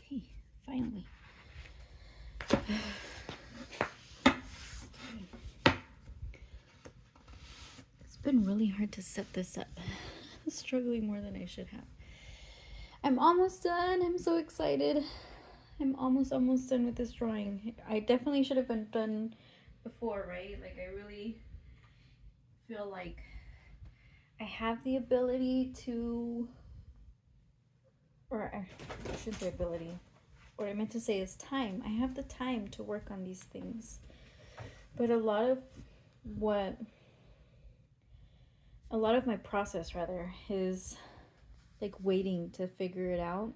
Okay, finally. It's been really hard to set this up. I'm struggling more than I should have. I'm almost done. I'm so excited. I'm almost done with this drawing. I definitely should have been done before, right? Like, I really feel like I have the ability to, or I shouldn't say ability. What I meant to say is time. I have the time to work on these things. But a lot of my process, rather, is like waiting to figure it out.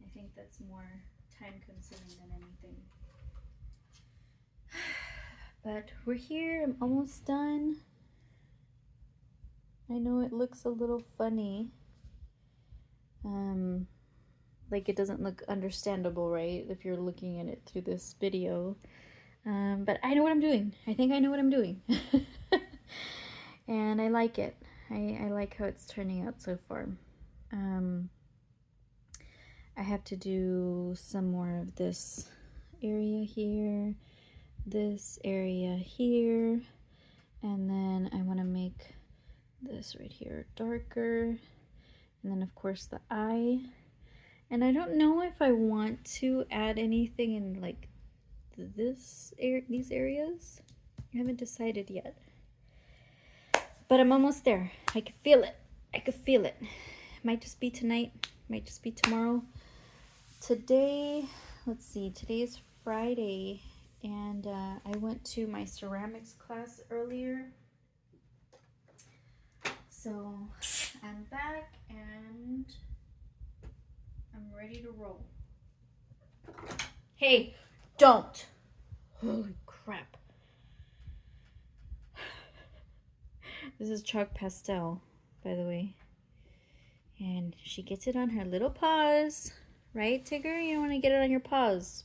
I think that's more time consuming than anything. But we're here. I'm almost done. I know it looks a little funny. Like it doesn't look understandable, right? If you're looking at it through this video. But I know what I'm doing. I think I know what I'm doing. And I like it. I like how it's turning out so far. I have to do some more of this area here, this area here, and then I want to make this right here darker, and then of course the eye. And I don't know if I want to add anything in like these areas. I haven't decided yet, but I'm almost there. I can feel it. I can feel it. Might just be tonight, might just be tomorrow. Today, let's see, today is Friday, and I went to my ceramics class earlier. So I'm back and I'm ready to roll. Hey, don't! Holy crap. This is chalk pastel, by the way. And she gets it on her little paws. Right, Tigger? You don't want to get it on your paws.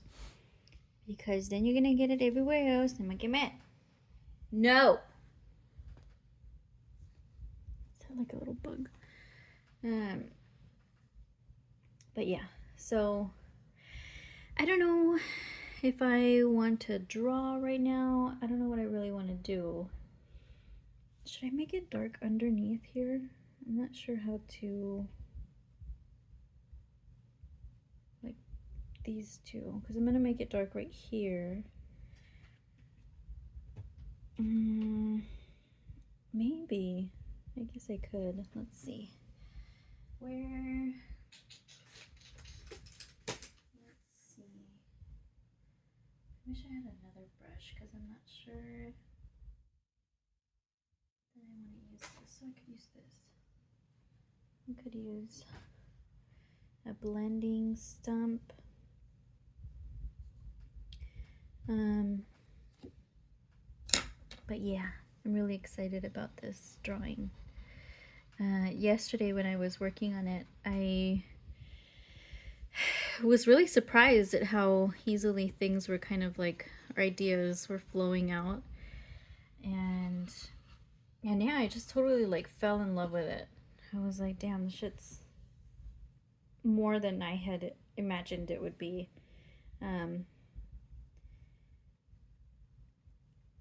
Because then you're going to get it everywhere else and I'm going to get mad. No! Sound like a little bug. But yeah, so I don't know if I want to draw right now. I don't know what I really want to do. Should I make it dark underneath here? I'm not sure how to, like these two, because I'm going to make it dark right here. Maybe. I guess I could. Let's see. Where? Let's see. I wish I had another brush because I'm not sure that I want to use this. So I could use this. I could use a blending stump. But yeah, I'm really excited about this drawing. Yesterday when I was working on it, I was really surprised at how easily things were kind of like, our ideas were flowing out. And yeah, I just totally like fell in love with it. I was like, damn, this shit's more than I had imagined it would be.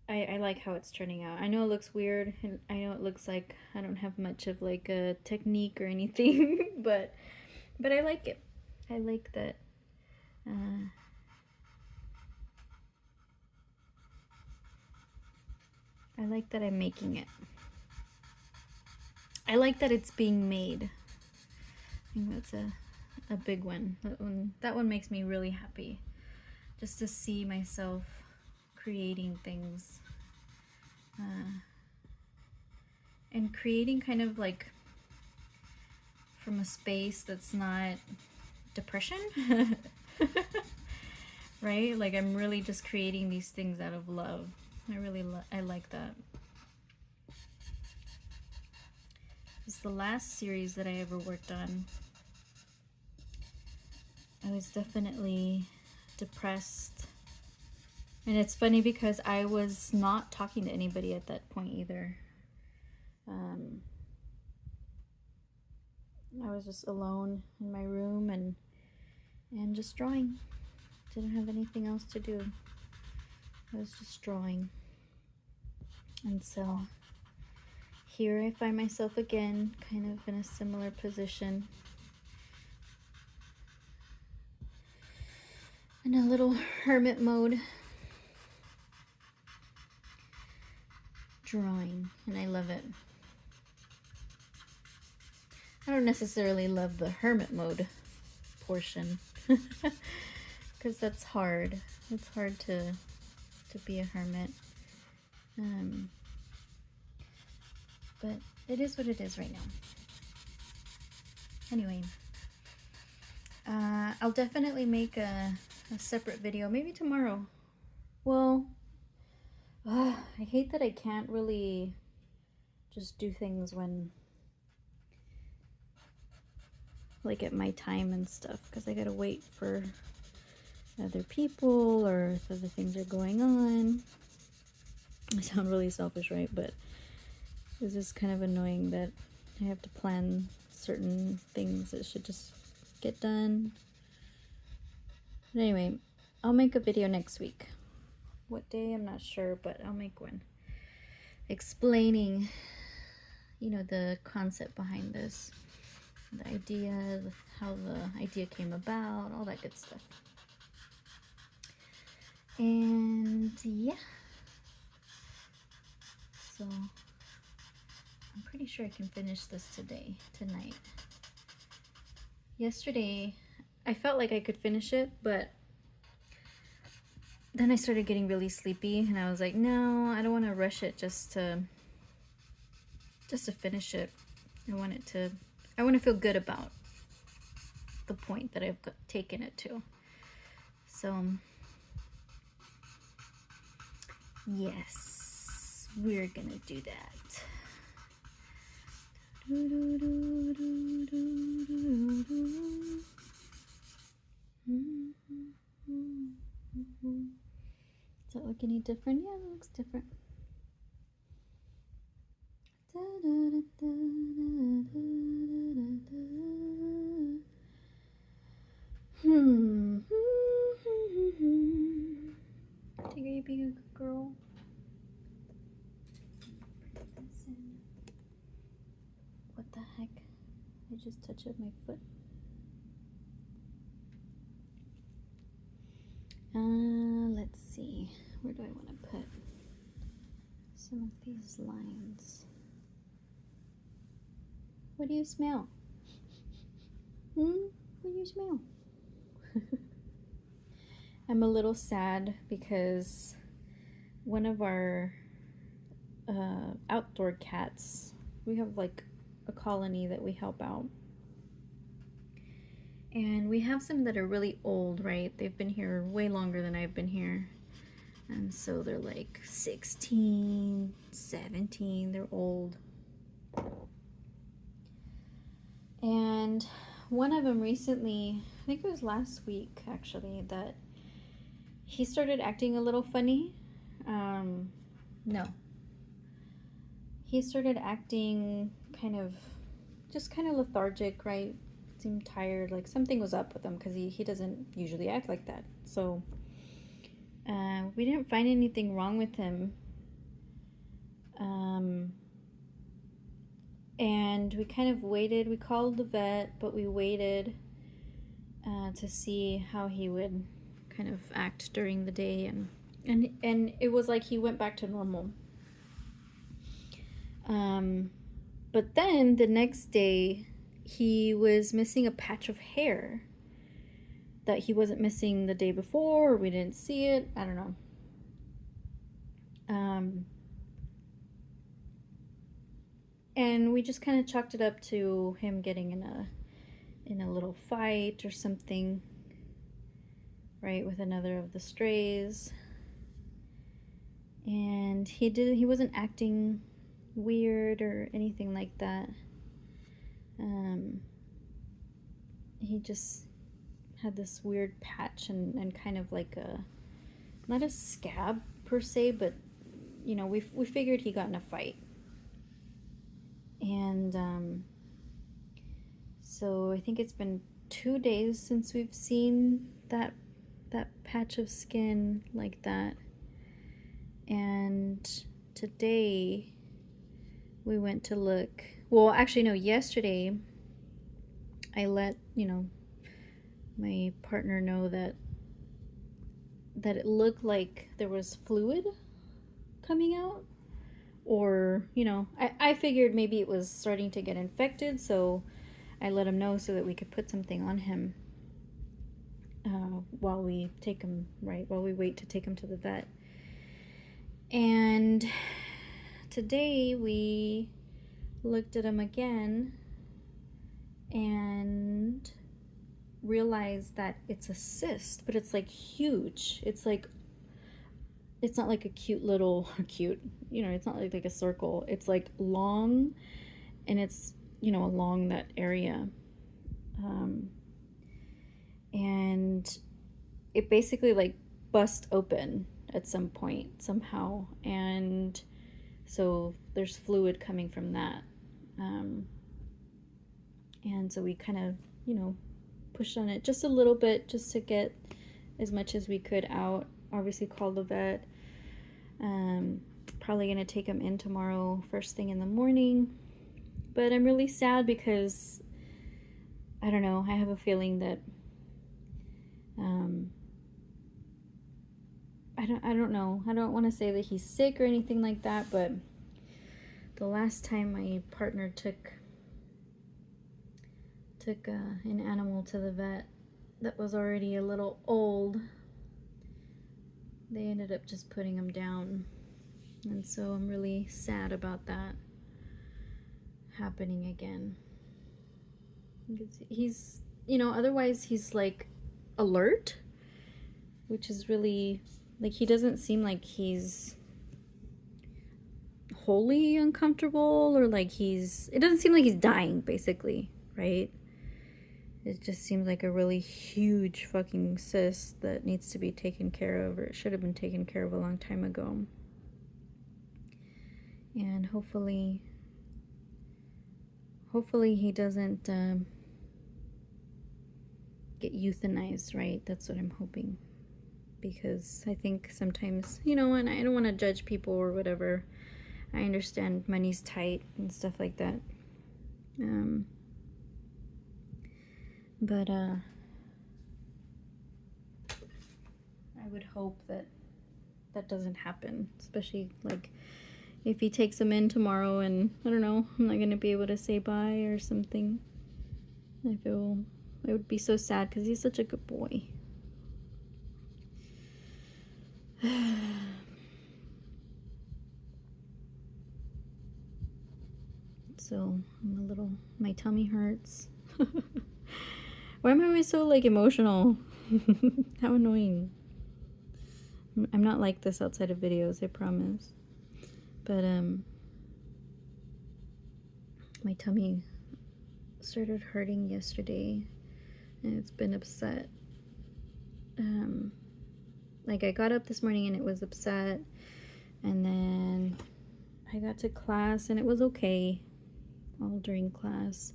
I like how it's turning out. I know it looks weird, and I know it looks like I don't have much of like a technique or anything, but I like it. I like that. I like that I'm making it. I like that it's being made. I think that's a big one. That one makes me really happy. Just to see myself creating things. And creating kind of like from a space that's not depression. Right? Like I'm really just creating these things out of love. I like that. It's the last series that I ever worked on. I was definitely depressed. And it's funny because I was not talking to anybody at that point either. I was just alone in my room and just drawing. Didn't have anything else to do. I was just drawing. And so here I find myself again, kind of in a similar position. In a little hermit mode. Drawing, and I love it. I don't necessarily love the hermit mode portion because that's hard. It's hard to be a hermit. But it is what it is right now. Anyway, I'll definitely make a separate video, maybe tomorrow. Well, I hate that I can't really just do things when, like, at my time and stuff, because I gotta wait for other people or if other things are going on. I sound really selfish, right? But it's just kind of annoying that I have to plan certain things that should just get done. But anyway, I'll make a video next week. What day? I'm not sure, but I'll make one explaining, you know, the concept behind this, the idea, how the idea came about, all that good stuff. And yeah, so I'm pretty sure I can finish this tonight. Yesterday, I felt like I could finish it, but then I started getting really sleepy, and I was like, no, I don't want to rush it just to finish it. I want to feel good about the point that I've taken it to. So, yes, we're gonna do that. Does that look any different? Yeah, it looks different. Tigger, be a good girl. What the heck? I just touched my foot. Let's see. Where do I want to put some of these lines? What do you smell? What do you smell? I'm a little sad because one of our outdoor cats, we have like a colony that we help out. And we have some that are really old, right? They've been here way longer than I've been here. And so they're like 16, 17, they're old. And one of them recently, I think it was last week actually, that he started acting a little funny. No. He started acting kind of lethargic, right? Seemed tired, like something was up with him because he doesn't usually act like that. So we didn't find anything wrong with him. And we kind of waited. We called the vet, but we waited to see how he would kind of act during the day, and it was like he went back to normal. But then the next day, he was missing a patch of hair that he wasn't missing the day before, or we didn't see it. I don't know. And we just kind of chalked it up to him getting in a little fight or something, right, with another of the strays. And he wasn't acting weird or anything like that. He just had this weird patch and kind of like not a scab per se, but you know, we figured he got in a fight. And So I think it's been 2 days since we've seen that patch of skin like that. And today we went to look. Well, actually no, yesterday I let, my partner know that it looked like there was fluid coming out, or I figured maybe it was starting to get infected, so I let him know so that we could put something on him while we wait to take him to the vet. And today we looked at him again and realized that it's a cyst, but it's like huge. It's not like a cute little it's not like a circle. It's like long, and it's along that area, and it basically like bust open at some point somehow, and so there's fluid coming from that, and so we kind of pushed on it just a little bit just to get as much as we could out. Obviously called the vet. Probably gonna take him in tomorrow first thing in the morning, but I'm really sad because I don't know, I have a feeling that I don't know. I don't want to say that he's sick or anything like that, but the last time my partner took an animal to the vet that was already a little old, they ended up just putting him down. And so I'm really sad about that happening again. He's, otherwise he's like alert, which is really, like, he doesn't seem like he's wholly uncomfortable, or like it doesn't seem like he's dying, basically, right? It just seems like a really huge fucking cyst that needs to be taken care of, or it should have been taken care of a long time ago. And hopefully he doesn't get euthanized, right? That's what I'm hoping. Because I think sometimes, and I don't want to judge people or whatever. I understand money's tight and stuff like that. But I would hope that doesn't happen, especially like if he takes him in tomorrow and I don't know, I'm not going to be able to say bye or something. I would be so sad because he's such a good boy. So my tummy hurts. Why am I always so like emotional? How annoying. I'm not like this outside of videos, I promise. But my tummy started hurting yesterday and it's been upset. Like I got up this morning and it was upset, and then I got to class and it was okay all during class,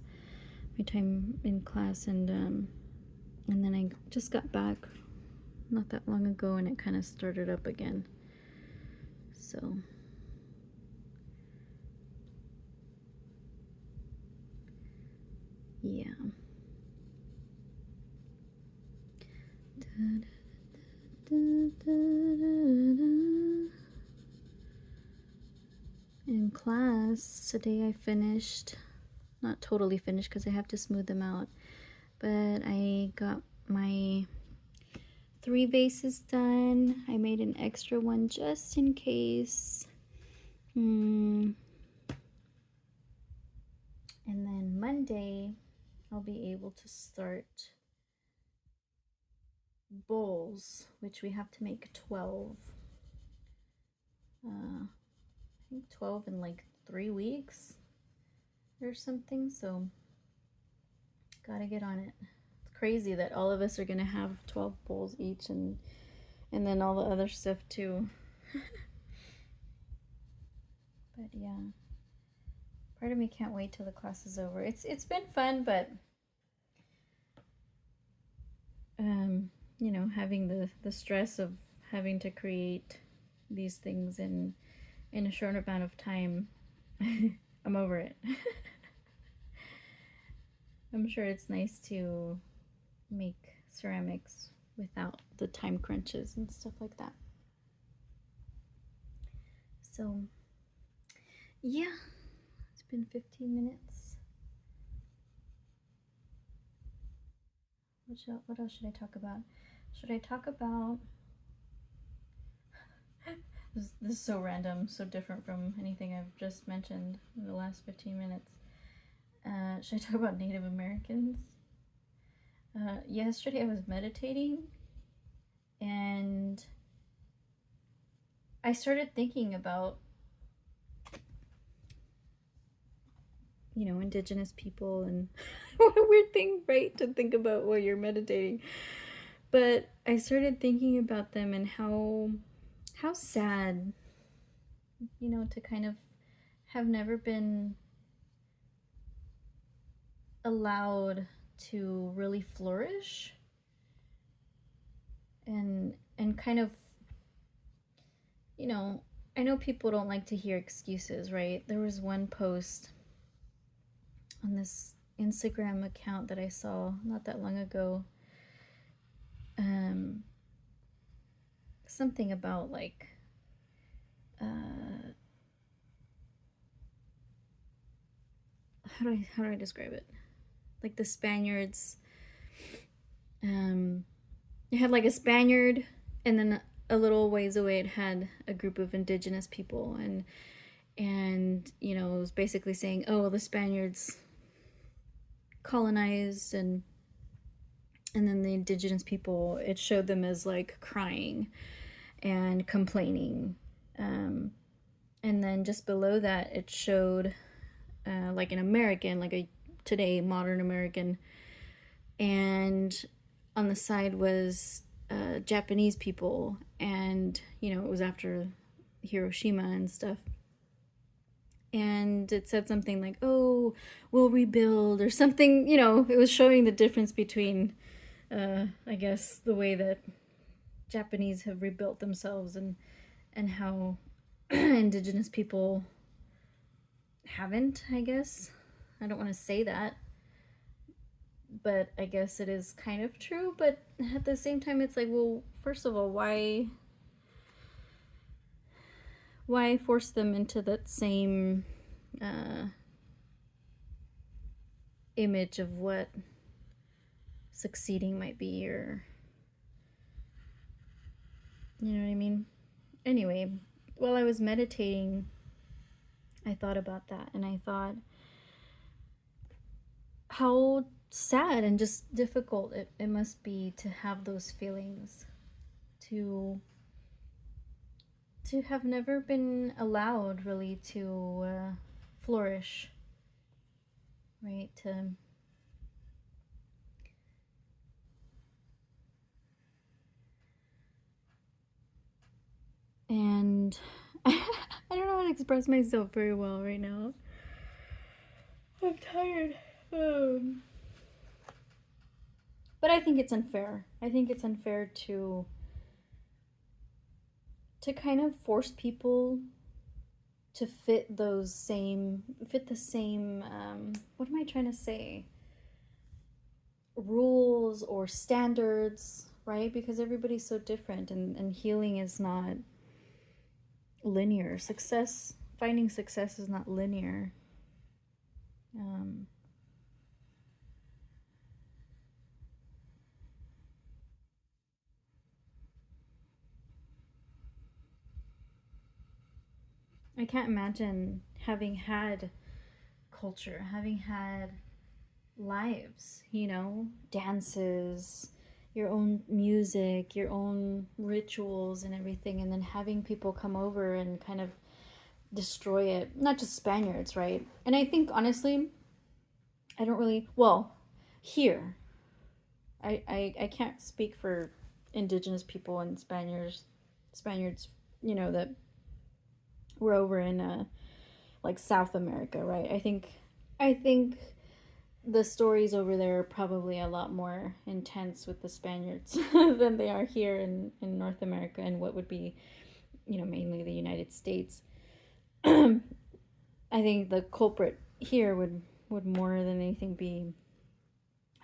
my time in class, and then I just got back not that long ago and it kind of started up again. So yeah. In class today I finished, not totally finished because I have to smooth them out, but I got my 3 vases done. I made an extra one just in case. And then Monday I'll be able to start bowls, which we have to make 12. I think 12 in like 3 weeks or something, so gotta get on it. It's crazy that all of us are gonna have 12 bowls each, and then all the other stuff too. But yeah, part of me can't wait till the class is over. It's been fun, but you know, having the stress of having to create these things in a short amount of time. I'm over it. I'm sure it's nice to make ceramics without the time crunches and stuff like that. So, yeah, it's been 15 minutes. What else should I talk about? Should I talk about this is so random, so different from anything I've just mentioned in the last 15 minutes. Should I talk about Native Americans? Yesterday I was meditating and I started thinking about, you know, indigenous people, and what a weird thing, right, to think about while you're meditating. But I started thinking about them and how sad, you know, to kind of have never been allowed to really flourish and kind of, you know, I know people don't like to hear excuses, right? There was one post on this Instagram account that I saw not that long ago. Something about like how do I describe it? Like the Spaniards, it had like a Spaniard, and then a little ways away it had a group of indigenous people, and you know, it was basically saying, oh, the Spaniards colonized, and then the indigenous people, it showed them as like crying and complaining, and then just below that it showed like an American, like a today modern American, and on the side was Japanese people, and you know, it was after Hiroshima and stuff, and it said something like, oh, we'll rebuild or something, you know. It was showing the difference between I guess the way that Japanese have rebuilt themselves and how indigenous people haven't, I guess. I don't want to say that, but I guess it is kind of true. But at the same time, it's like, well, first of all, why force them into that same uh, image of what succeeding might be, or you know what I mean? Anyway, while I was meditating, I thought about that, and I thought how sad and just difficult it must be to have those feelings, to have never been allowed really to flourish, right? To and I don't know how to express myself very well right now. I'm tired. But I think it's unfair. I think it's unfair to kind of force people to fit the same what am I trying to say, rules or standards, right? Because everybody's so different, and healing is not linear. Finding success is not linear. um, I can't imagine having had culture, having had lives, you know, dances, your own music, your own rituals and everything, and then having people come over and kind of destroy it. Not just Spaniards, right? And I think honestly, I don't really, well, here, I can't speak for indigenous people and Spaniards, you know, that were over in like South America, right? I think the stories over there are probably a lot more intense with the Spaniards than they are here in North America and what would be, mainly the United States. I think the culprit here would more than anything be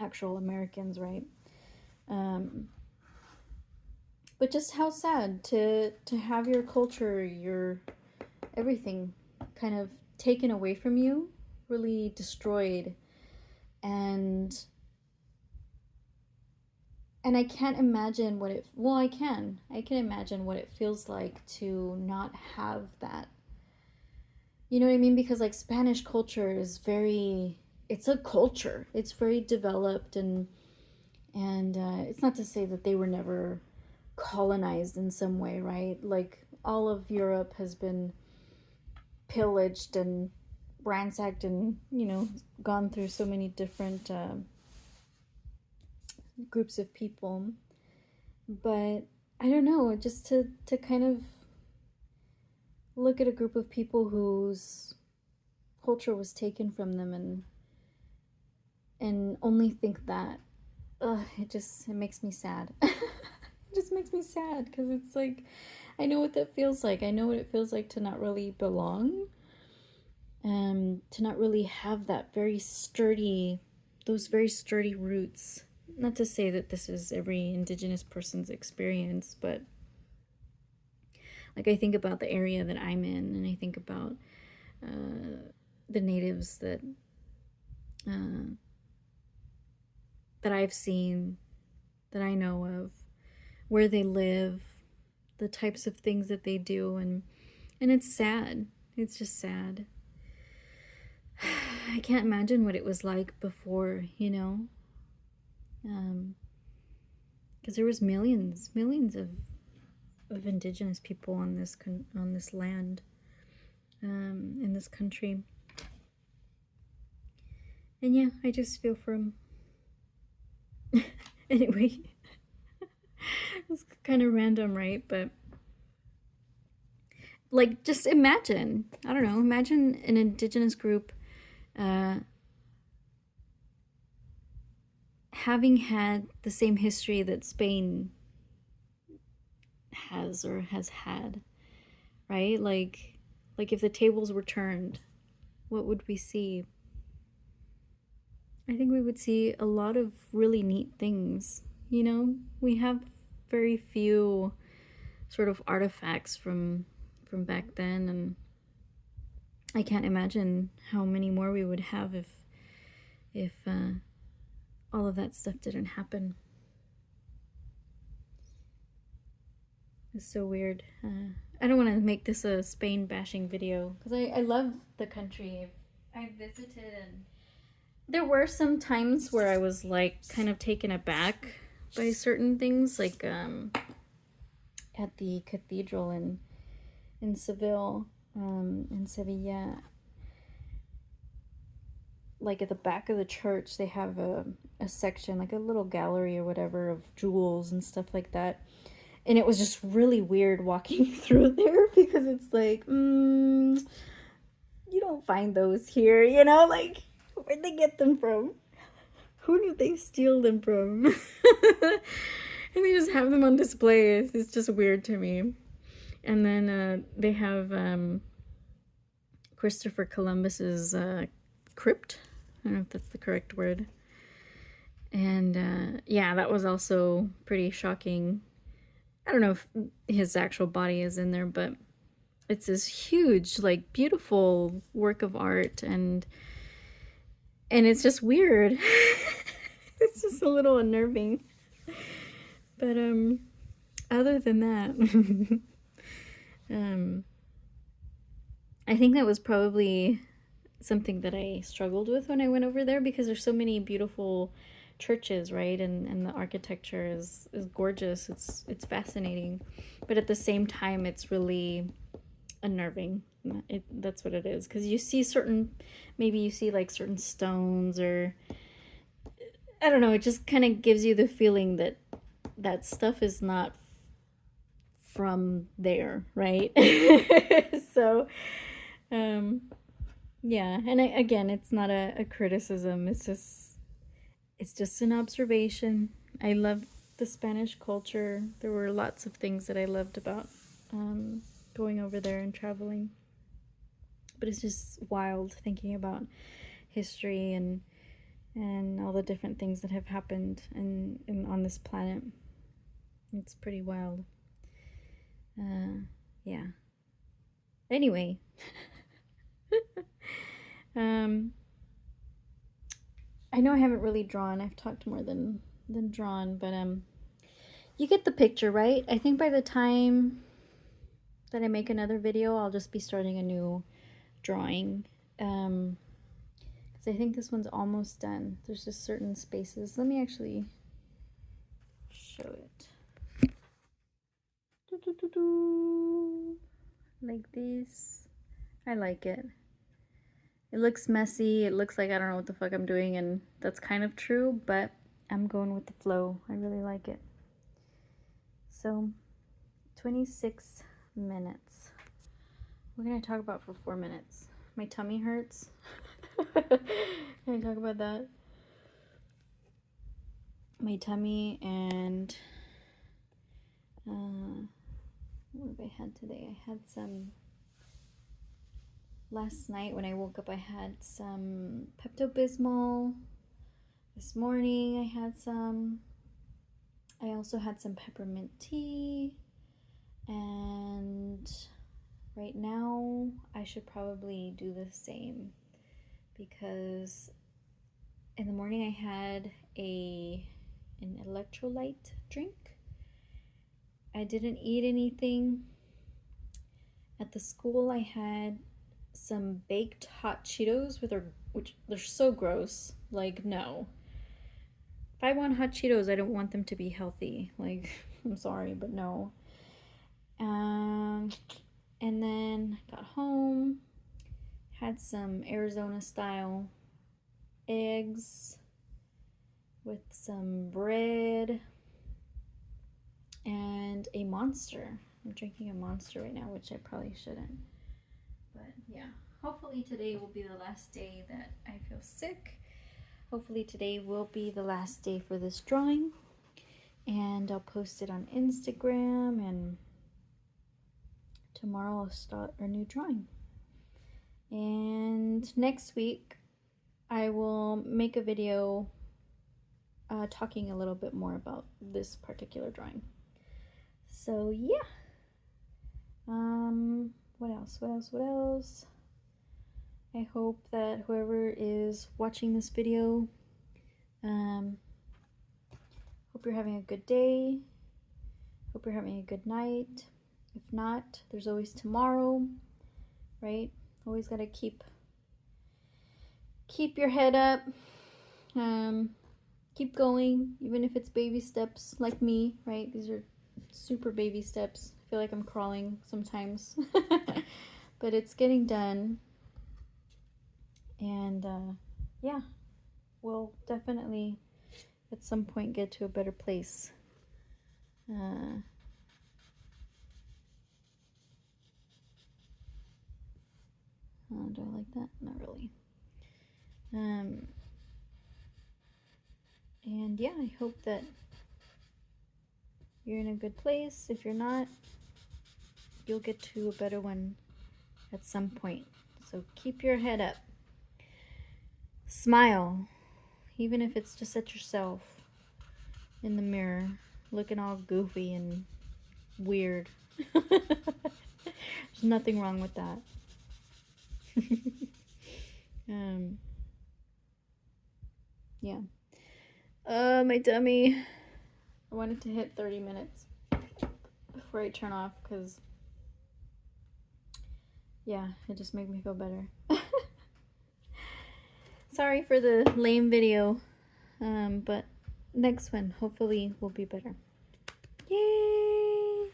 actual Americans, right? But just how sad to have your culture, your everything kind of taken away from you, really destroyed. And I can't imagine what it well I can imagine what it feels like to not have that. You know what I mean? Because like Spanish culture is very, it's a culture, it's very developed, and it's not to say that they were never colonized in some way, right? Like all of Europe has been pillaged and ransacked and gone through so many different groups of people. But I don't know, just to kind of look at a group of people whose culture was taken from them and only think that, it makes me sad. It just makes me sad because it's like I know what that feels like. I know what it feels like to not really belong, to not really have that those very sturdy roots. Not to say that this is every Indigenous person's experience, but like I think about the area that I'm in, and I think about the natives that I've seen, that I know of, where they live, the types of things that they do, and it's sad. It's just sad. I can't imagine what it was like before, because there was millions of indigenous people on this land, in this country. And yeah, I just feel for them. Anyway, it's kind of random, right? But like, just imagine, I don't know, imagine an indigenous group having had the same history that Spain has or has had, right? Like if the tables were turned, what would we see? I think we would see a lot of really neat things. We have very few sort of artifacts from back then, and I can't imagine how many more we would have if all of that stuff didn't happen. It's so weird. I don't want to make this a Spain bashing video because I love the country. I visited, and there were some times where I was like kind of taken aback by certain things, like at the cathedral in Seville, in Sevilla. Like at the back of the church, they have a section, like a little gallery or whatever, of jewels and stuff like that. And it was just really weird walking through there because it's like, you don't find those here, like, where'd they get them from? Who did they steal them from? And they just have them on display. It's just weird to me. And then they have Christopher Columbus's crypt. I don't know if that's the correct word. And yeah, that was also pretty shocking. I don't know if his actual body is in there, but it's this huge, like, beautiful work of art, and it's just weird. It's just a little unnerving. But other than that, I think that was probably something that I struggled with when I went over there, because there's so many beautiful churches, right? And the architecture is gorgeous. It's fascinating, but at the same time, it's really unnerving. That's what it is, because you see maybe you see like certain stones, or I don't know, it just kind of gives you the feeling that stuff is not from there, right? So Yeah, and again, it's not a criticism. It's just an observation. I love the Spanish culture. There were lots of things that I loved about um, going over there and traveling. But it's just wild thinking about history and all the different things that have happened in on this planet. It's pretty wild. Yeah. Anyway, um, I know I haven't really drawn. I've talked more than drawn, but you get the picture, right? I think by the time that I make another video, I'll just be starting a new drawing. Because I think this one's almost done. There's just certain spaces. Let me actually show it. Like this. I like it. It looks messy. It looks like I don't know what the fuck I'm doing, and that's kind of true, but I'm going with the flow. I really like it. So, 26 minutes. What can I talk about for 4 minutes? My tummy hurts. Can I talk about that? My tummy and what have I had today? I had some last night when I woke up. I had some Pepto-Bismol. This morning I had some. I also had some peppermint tea, and right now I should probably do the same because in the morning I had an electrolyte drink. I didn't eat anything. At the school I had some baked hot Cheetos which they're so gross. Like, no. If I want hot Cheetos, I don't want them to be healthy. Like, I'm sorry, but no. And then got home, had some Arizona style eggs with some bread and a Monster. I'm drinking a Monster right now, which I probably shouldn't. But yeah, hopefully today will be the last day that I feel sick. Hopefully today will be the last day for this drawing. And I'll post it on Instagram, and tomorrow I'll start a new drawing. And next week I will make a video talking a little bit more about this particular drawing. So yeah. What else? What else? What else? I hope that whoever is watching this video, hope you're having a good day. Hope you're having a good night. If not, there's always tomorrow, right? Always gotta keep your head up. Keep going, even if it's baby steps like me, right? These are super baby steps. I feel like I'm crawling sometimes. But it's getting done. And yeah, we'll definitely at some point get to a better place. Do I like that? Not really. And yeah, I hope that you're in a good place. If you're not, you'll get to a better one at some point. So keep your head up. Smile, even if it's just at yourself in the mirror, looking all goofy and weird. There's nothing wrong with that. Yeah. My tummy. I wanted to hit 30 minutes before I turn off because, yeah, it just made me feel better. Sorry for the lame video, but next one hopefully will be better. Yay!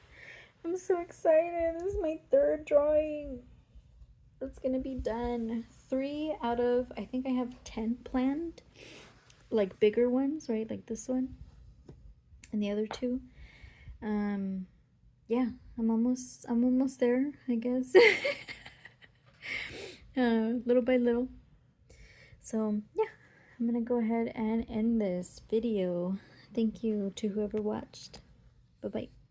I'm so excited. This is my third drawing. That's gonna be done. 3 out of, I think I have 10 planned. Like bigger ones, right? Like this one. And the other 2. Yeah, I'm almost there, I guess. little by little. So yeah, I'm gonna go ahead and end this video. Thank you to whoever watched. Bye bye.